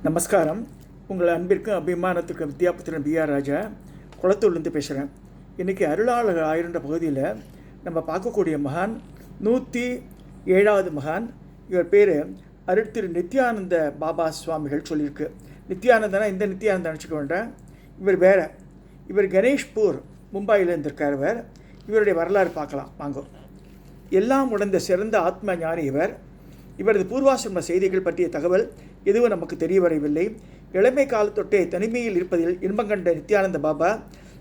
நமஸ்காரம். உங்கள் அன்பிற்கும் அபிமானத்துக்கும் வித்யாபுத்திரன் பிஆர் ராஜா குளத்தூர்லேருந்து பேசுகிறேன். இன்றைக்கி அருளாளர் ஆயிரன்ற பகுதியில் நம்ம பார்க்கக்கூடிய மகான் 107வது மகான். இவர் பேர் அருட்திரு நித்யானந்த பாபா சுவாமிகள் சொல்லியிருக்கு. நித்யானந்தனா இந்த நித்யானந்தம் நினச்சிக்க வேண்டாம், இவர் வேறு. இவர் கணேஷ்பூர் மும்பையில் இருந்திருக்கார். இவருடைய வரலாறு பார்க்கலாம் வாங்க. எல்லாம் உணர்ந்த சிறந்த ஆத்ம ஞானி இவர். இவரது பூர்வாசிரம செய்திகள் பற்றிய தகவல் எதுவும் நமக்கு தெரிய வரவில்லை. இளமை காலத்தொட்டே தனிமையில் இருப்பதில் இன்பங்கண்ட நித்யானந்த பாபா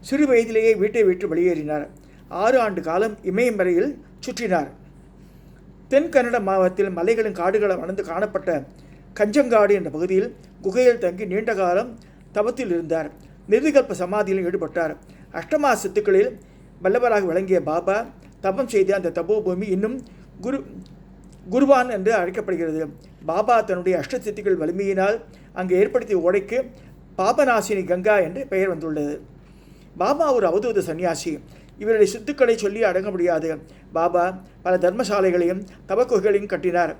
சிறு வயதிலேயே வீட்டை விட்டு வெளியேறினார். 6 ஆண்டு காலம் இமயமலையில் சுற்றினார். தென் கன்னட மாவட்டத்தில் மலைகளும் காடுகளும் வளர்ந்து காணப்பட்ட கஞ்சங்காடு என்ற பகுதியில் குகையில் தங்கி நீண்ட காலம் தவத்தில் இருந்தார். நிர்விகல்ப சமாதியில் ஈடுபட்டார். அஷ்டமா சித்துக்களில் வல்லவராக விளங்கிய பாபா தபம் செய்த அந்த தபோபூமி இன்னும் குருவான் என்று அழைக்கப்படுகிறது. பாபா தன்னுடைய அஷ்டசித்திகள் வலிமையினால் அங்கு ஏற்படுத்திய ஓடைக்கு பாபநாசினி கங்கா என்று பெயர் வந்துள்ளது. பாபா ஒரு அவதூத சன்னியாசி. இவருடைய சித்துக்களை சொல்லி அடங்க முடியாது. பாபா பல தர்மசாலைகளையும் தவக்குகைகளையும் கட்டினார்.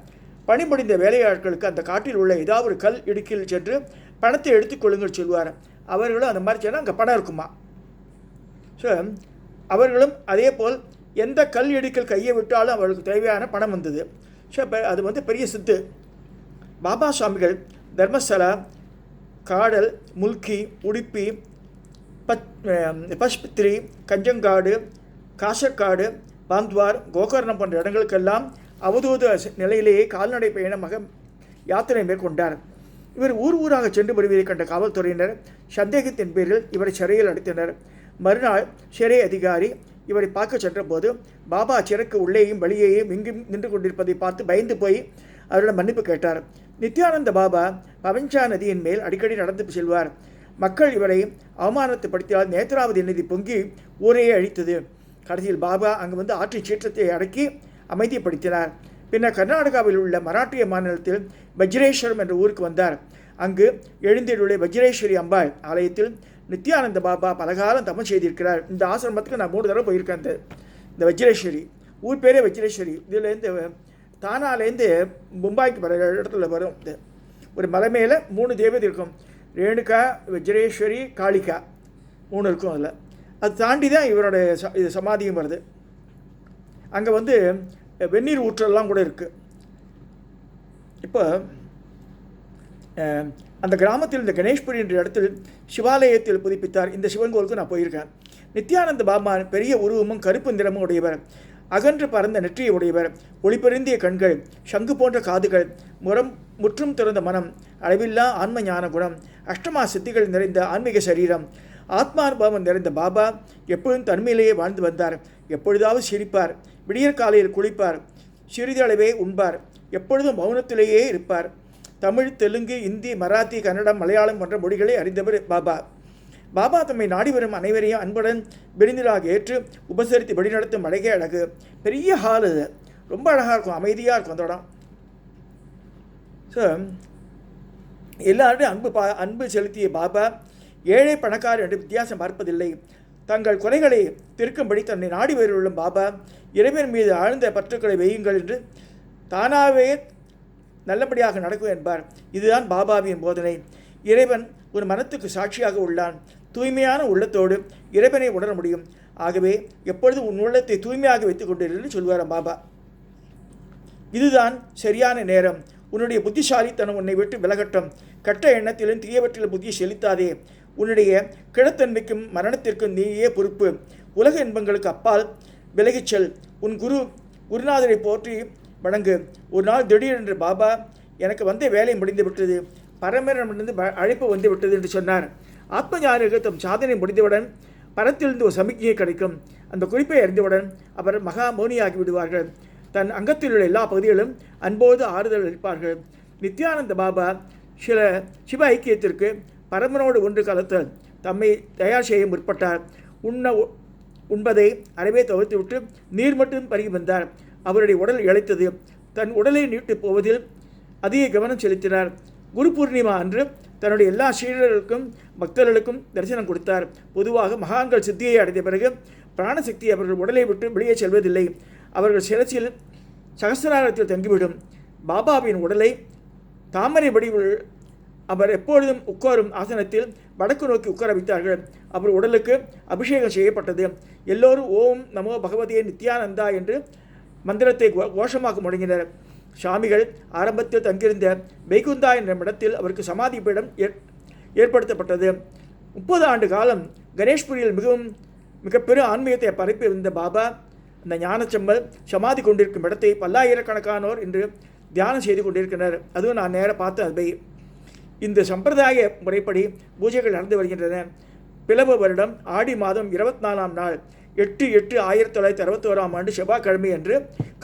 பணிபுரிந்த வேலையாட்களுக்கு அந்த காட்டில் உள்ள ஏதாவது ஒரு கல் இடுக்கில் சென்று பணத்தை எடுத்துக்கொள்ளுங்கள் சொல்வார். அவர்களும் அந்த மாதிரி சொன்னால் அங்கே பணம் இருக்குமா. ஸோ அவர்களும் அதே போல் எந்த கல் இடுக்கில் கையை விட்டாலும் அவர்களுக்கு தேவையான பணம் வந்தது. ஸோ அது பெரிய சித்து. பாபா சுவாமிகள் தர்மஸ்தலா, காடல், முல்கி, உடுப்பி, பஷ்பித்ரி, கஞ்சங்காடு, காசர்காடு, பாந்த்வார், கோகர்ணம் போன்ற இடங்களுக்கெல்லாம் அவதூத நிலையிலேயே கால்நடை பயணமாக யாத்திரை மேற்கொண்டார். இவர் ஊராக சென்று வருவதை கண்ட காவல்துறையினர் சந்தேகத்தின் பேரில் இவரை சிறையில் அடைத்தனர். மறுநாள் சிறை அதிகாரி இவரை பார்க்க சென்றபோது பாபா சிறைக்கு உள்ளேயும் வெளியேயும் இங்கும் நின்று கொண்டிருப்பதை பார்த்து பயந்து போய் அவரிடம் மன்னிப்பு கேட்டார். நித்யானந்த பாபா பவஞ்சா நதியின் மேல் அடிக்கடி நடந்து செல்வார். மக்கள் இவரை அவமானத்தைப்படுத்தியால் நேத்ராவதி நதி பொங்கி ஊரையே அழித்தது. கடைசியில் பாபா அங்கு ஆற்றின் சீற்றத்தை அடக்கி அமைதிப்படுத்தினார். பின்னர் கர்நாடகாவில் உள்ள மராட்டிய மாநிலத்தில் வஜ்ரேஸ்வரம் என்ற ஊருக்கு வந்தார். அங்கு எழுந்திலுள்ள வஜ்ரேஸ்வரி அம்பாள் ஆலயத்தில் நித்யானந்த பாபா பலகாலம் தபம் செய்திருக்கிறார். இந்த ஆசிரமத்துக்கு நான் 3 தடவை போயிருக்கேன். இந்த வஜ்ரேஸ்வரி ஊர் பேரே வஜ்ரேஸ்வரி. இதுலேருந்து தானாலேருந்து மும்பாய்க்கு வர இடத்துல வரும். ஒரு மலை மேலே 3 தேவதை இருக்கும். ரேணுகா, வஜ்ரேஸ்வரி, காளிகா 3 இருக்கும். அதில் அது தாண்டி தான் இவருடைய இது சமாதியும் வருது. அங்கே வெந்நீர் ஊற்றெல்லாம் கூட இருக்குது. இப்போ அந்த கிராமத்தில் இந்த கணேஷ்புரி என்ற இடத்தில் சிவாலயத்தில் புதுப்பித்தார். இந்த சிவன் கோவிலுக்கு நான் போயிருக்கேன். நித்யானந்த பாபா பெரிய உருவமும் கருப்பு நிறமும் உடையவர். அகன்று பறந்த நெற்றியை உடையவர். ஒளிபெருந்திய கண்கள், சங்கு போன்ற காதுகள், முற்றும் திறந்த மனம், அளவில்லா ஆன்ம ஞான குணம், அஷ்டமா சித்திகள் நிறைந்த ஆன்மீக சரீரம், ஆத்மானுபவம் நிறைந்த பாபா எப்பொழுதும் தன்மையிலேயே வாழ்ந்து வந்தார். எப்பொழுதாவது சிரிப்பார், விடியற் காலையில் குளிப்பார், சிறிதளவே உண்பார், எப்பொழுதும் மௌனத்திலேயே இருப்பார். தமிழ், தெலுங்கு, இந்தி, மராத்தி, கன்னடம், மலையாளம் போன்ற மொழிகளை அறிந்தவர் பாபா. பாபா தம்மை நாடி வரும் அனைவரையும் அன்புடன் விருந்தினராக ஏற்று உபசரித்து வழிநடத்தும் அழகே அழகு. பெரிய ஹால், அது ரொம்ப அழகாக இருக்கும், அமைதியாக இருக்கும் அந்த இடம். ஸோ எல்லாருடையும் அன்பு செலுத்திய பாபா ஏழை பணக்காரர் என்று வித்தியாசம் பார்ப்பதில்லை. தங்கள் குறைகளை திருக்கும்படி தன்னை நாடி வருள்ளும் பாபா இறைவன் மீது ஆழ்ந்த பற்றுக்களை வையுங்கள் என்று தானாகவே நல்லபடியாக நடக்கும் என்பார். இதுதான் பாபாவின் போதனை. இறைவன் ஒரு மனத்துக்கு சாட்சியாக உள்ளான். தூய்மையான உள்ளத்தோடு இறைவனை உணர முடியும். ஆகவே எப்பொழுதும் உன் உள்ளத்தை தூய்மையாக வைத்துக் கொண்டிருந்து சொல்வார் பாபா. இதுதான் சரியான நேரம். உன்னுடைய புத்திசாலித்தனம் உன்னை விட்டு விலகட்டும். கெட்ட எண்ணத்திலும் தீயவற்றிலும் புத்தியை செலுத்தாதே. உன்னுடைய கிழத்தன்மைக்கும் மரணத்திற்கும் நீயே பொறுப்பு. உலக இன்பங்களுக்கு அப்பால் விலகிச் செல். உன் குருநாதரை போற்றி வணங்கு. ஒரு நாள் திடீரென்று பாபா, எனக்கு வந்த வேலை முடிந்து விட்டது, பரமரிடமிருந்து அழைப்பு வந்து விட்டது என்று சொன்னார். ஆத்ம ஞானிகள் தம் சாதனை முடிந்தவுடன் பரத்திலிருந்து ஒரு சமிக்ஞை கிடைக்கும். அந்த குறிப்பை அறிந்தவுடன் அவர் மகா மௌனியாகி விடுவார்கள். தன் அங்கத்தில் உள்ள எல்லா பகுதிகளும் அன்போடு ஆறுதல் அளிப்பார்கள். நித்யானந்த பாபா சிவ ஐக்கியத்திற்கு பரமனோடு ஒன்று கலத்தல் தம்மை தயார் செய்ய முற்பட்டார். உண்பதை அறவே தவிர்த்துவிட்டு நீர் மட்டும் பருகி வந்தார். அவருடைய உடல் இழைத்தது. தன் உடலை நீட்டு போவதில் அதிக கவனம் செலுத்தினார். குரு பூர்ணிமா அன்று தன்னுடைய எல்லா சீடர்களுக்கும் பக்தர்களுக்கும் தரிசனம் கொடுத்தார். பொதுவாக மகான்கள் சித்தியை அடைந்த பிறகு பிராணசக்தி அவர்கள் உடலை விட்டு வெளியே செல்வதில்லை. அவர்கள் சிரசில் சகசிராரத்தில் தங்கிவிடும். பாபாவின் உடலை தாமரை வடிவில் அவர் எப்பொழுதும் உட்காரும் ஆசனத்தில் வடக்கு நோக்கி உட்கார வைத்தார்கள். அவர் உடலுக்கு அபிஷேகம் செய்யப்பட்டது. எல்லோரும் ஓம் நமோ பகவதியே நித்யானந்தா என்று மந்திரத்தை கோஷமாக முழங்கினர். சுவாமிகள் ஆரம்பத்தில் தங்கியிருந்த வைகுந்தா என்ற இடத்தில் அவருக்கு சமாதி பீடம் ஏற்படுத்தப்பட்டது. 30 ஆண்டு காலம் கணேஷ்புரியில் மிகப்பெரும் ஆன்மீகத்தை பரப்பியிருந்த பாபா அந்த ஞானச்செம்மல் சமாதி கொண்டிருக்கும் இடத்தை பல்லாயிரக்கணக்கானோர் இன்று தியானம் செய்து கொண்டிருக்கின்றனர். அதுவும் நான் நேராக பார்த்த அவை. இந்த சம்பிரதாய முறைப்படி பூஜைகள் நடந்து வருகின்றன. பிளவு வருடம் ஆடி மாதம் 24ஆம் நாள் 8/8/1961ஆம் ஆண்டு செவ்வாய்க்கிழமை அன்று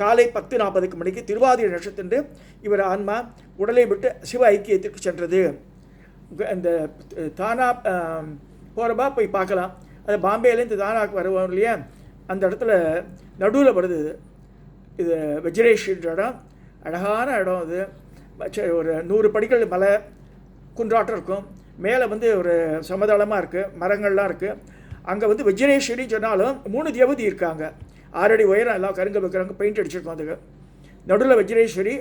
காலை 10:40 மணிக்கு திருவாதிரை நட்சத்திரன்று இவர் ஆன்மா உடலை விட்டு சிவ ஐக்கியத்திற்கு சென்றது. இந்த தானா போகிறப்பா போய் பார்க்கலாம். அது பாம்பேலேருந்து தானாக்கு வருவோம் இல்லையா, அந்த இடத்துல நடுவில் வருது. இது வஜ்ரேஷ்ன்ற இடம், அழகான இடம். அது ஒரு 100 படிகள் மலை குன்றாட்டம் இருக்கும். மேலே ஒரு சமதளமாக இருக்குது, மரங்கள்லாம் இருக்குது. அங்கே வஜ்ரேஸ்வரின்னு சொன்னாலும் 3 தேவதி இருக்காங்க. 6 அடி உயரம், எல்லாம் கருங்கல் வைக்கிறாங்க, பெயிண்ட் அடிச்சிருக்கோம். அதுக்கு நடுவில் வஜ்ரேஸ்வரி,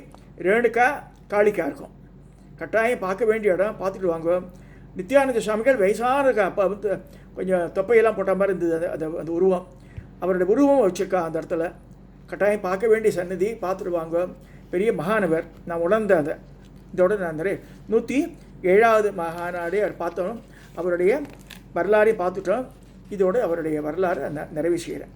ரேணுகா, காளிக்கா இருக்கும். கட்டாயம் பார்க்க வேண்டிய இடம், பார்த்துட்டு வாங்க. நித்யானந்த சுவாமிகள் வயசான அப்போ கொஞ்சம் தொப்பையெல்லாம் போட்ட மாதிரி இருந்தது அந்த உருவம். அவருடைய உருவம் வச்சுருக்கா அந்த இடத்துல. கட்டாயம் பார்க்க வேண்டிய சன்னதி, பார்த்துட்டு வாங்க. பெரிய மகானவர். நான் உணர்ந்த அதை இதோட நான் 107வது மகாநாடு பார்த்தோம். அவருடைய வரலாறையும் பார்த்துட்டோம். இதோடு அவருடைய வரலாறு நிறைவு செய்கிறேன்.